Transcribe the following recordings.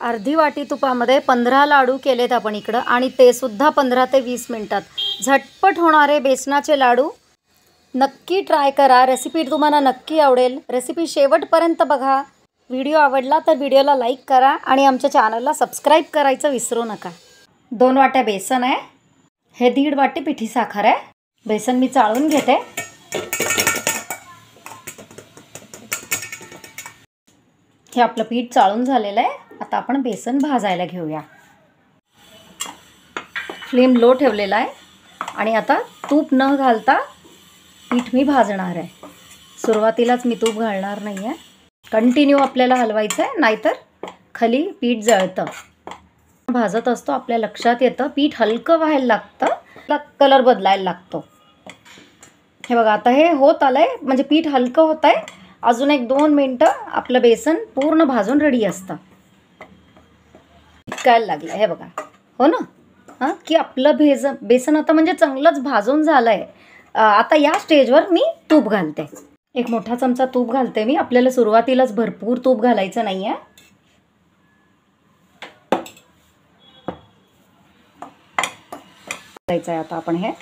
अर्धी वाटी तुपामध्ये 15 लाडू केलेत आपण इकडं आणि ते सुद्धा 15 ते 20 मिनिटात. झटपट होणारे बेसनाचे लाडू नक्की ट्राय करा. रेसिपी तुम्हाला नक्की आवडेल. रेसिपी शेवटपर्यंत बघा. व्हिडिओ आवडला तर व्हिडिओला लाईक करा आणि आमच्या चॅनलला सबस्क्राईब करायचं विसरू नका. 2 वाट्या बेसन आहे. हे 1.5 वाटी पिठी साखर आहे. बेसन मी चाळून घेते. हे आपलं पीठ चाळून झालेलं आहे. आता आपण बेसन भाजायला घेऊया. फ्लेम लो ठेवलेला आहे आणि आता तूप न घालता पीठ मी भाजणार आहे. सुरुवातीलाच मी तूप घालणार नाही आहे. कंटिन्यू आपल्याला हलवायचं आहे, नाहीतर खाली पीठ जळतं. भाजत असतो आपल्या लक्षात येतं पीठ हलकं व्हायला लागतं, कलर बदलायला लागतो. हे बघा आता हे होत आलंय, म्हणजे पीठ हलकं होत आहे. अजून 1-2 मिनटं आपलं बेसन पूर्ण भाजून रेडी असतं. काय लागलं हे बघा, हो ना. हां की आपलं बेसन आता म्हणजे चांगलंच भाजून झालं आहे. आता या स्टेजवर मी तूप घालते. 1 मोठा चमचा तूप घालते मी. आपल्याला सुरुवातीलाच भरपूर तूप घालायचं नाही आहे. घालायचं आहे आता आपण. हे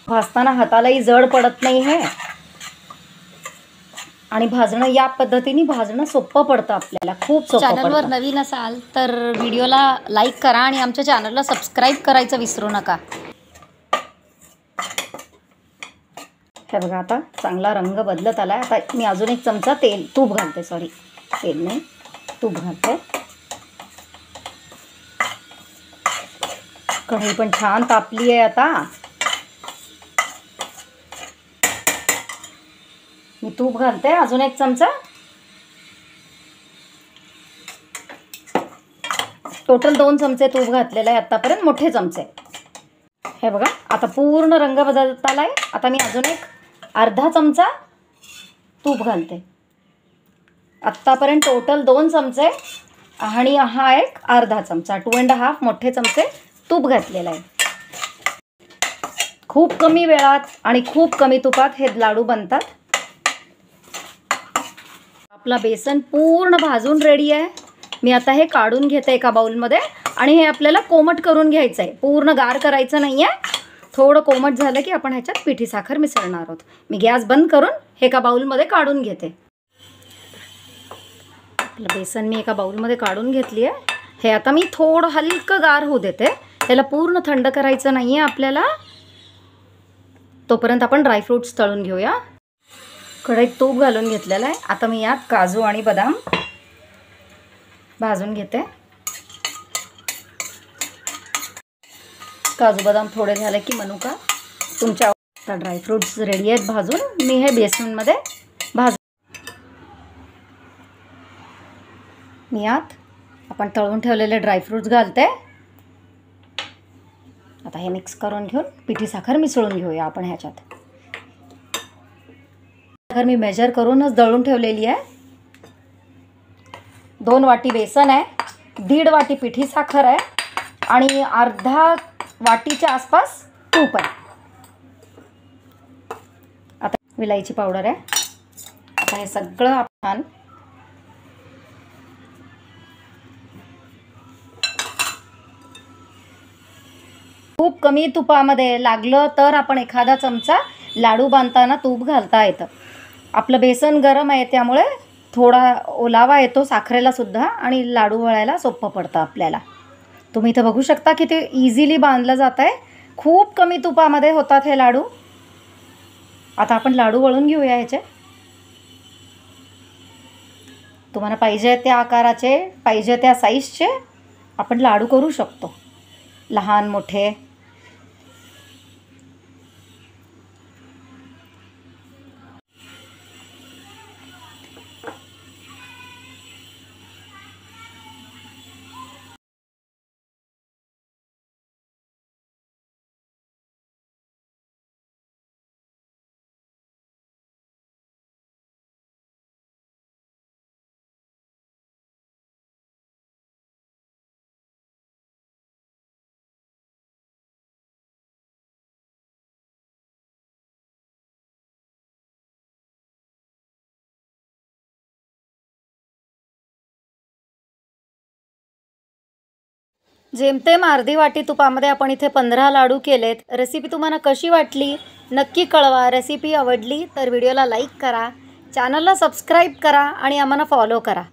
भाजताना हातालाही जड पडत नाही हे, आणि भाजणं या पद्धतीने भाजणं सोपं पडतं आपल्याला, खूप सोपं पडतं. चॅनलवर नवीन असाल तर व्हिडिओला लाईक करा आणि आमच्या चॅनलला सबस्क्राईब करायचं विसरू नका. हे बघा आता चांगला रंग बदलत आला. आता मी अजून 1 चमचा तूप घालते. तेल नाही, तूप घालते. कढई पण छान तापली आहे. आता मी तूप घालते अजून 1 चमचा. टोटल 2 चमचे तूप घातलेलं आहे आत्तापर्यंत, मोठे चमचे. हे बघा आता पूर्ण रंग बदलत आला आहे. आता मी अजून अर्धा चमचा तूप घालते. आत्तापर्यंत टोटल 2 चमचे आणि हा अर्धा चमचा, 2.5 मोठे चमचे तूप घातलेलं आहे. खूप कमी वेळात आणि खूप कमी तुपात हे लाडू बनतात. आपला बेसन पूर्ण भाजून रेडी आहे. मी आता हे काढून घेते एका बाउलमध्ये आणि हे आपल्याला कोमट करून घ्यायचं आहे. पूर्ण गार करायचं नाही आहे. थोडं कोमट झालं की आपण ह्याच्यात पिठी साखर मिसळणार आहोत. मी गॅस बंद करून हे एका बाउलमध्ये काढून घेते. आपलं बेसन मी एका बाउलमध्ये काढून घेतली आहे. हे आता मी थोडं हलकं गार होऊ देते. त्याला पूर्ण थंड करायचं नाही आहे आपल्याला. तोपर्यंत आपण ड्रायफ्रूट्स तळून घेऊया. कढईत तूप घालून घेतलेलं आहे. आता मी यात काजू आणि बदाम भाजून घेते. काजू बदाम थोडे झाले की मनुका तुमच्या आता ड्रायफ्रूट्स रेडी आहेत भाजून. मी हे बेसनमध्ये मी यात आपण तळून ठेवलेले ड्रायफ्रूट्स घालते. आता हे मिक्स करून घेऊन पिठी साखर मिसळून घेऊया आपण ह्याच्यात. साखर मी मेजर करूनच दळून ठेवलेली आहे. 2 वाटी बेसन आहे, 1.5 वाटी पिठी साखर आहे आणि अर्धा वाटीच्या आसपास तूप आहे. आता विलायची पावडर आहे. आता हे सगळं आपण खूप कमी तुपामध्ये, लागलं तर आपण एखादा चमचा लाडू बांधताना तूप घालता येतं. आपलं बेसन गरम आहे त्यामुळे थोडा ओलावा येतो साखरेला सुद्धा आणि लाडू वळायला सोपं पडतं आपल्याला. तुम्ही इथं बघू शकता की ते इझिली बांधलं जात आहे. खूप कमी तुपामध्ये होतात हे लाडू. आता आपण लाडू वळून घेऊया ह्याचे. तुम्हाला पाहिजे त्या आकाराचे, पाहिजे त्या साईजचे आपण लाडू करू शकतो, लहान मोठे. जेमतेम अर्धी वाटी तुपामध्ये आपण इथे 15 लाडू केलेत. रेसिपी तुम्हाला कशी वाटली नक्की कळवा. रेसिपी आवडली तर व्हिडिओला लाईक करा, चॅनलला सबस्क्राईब करा आणि आम्हाला फॉलो करा.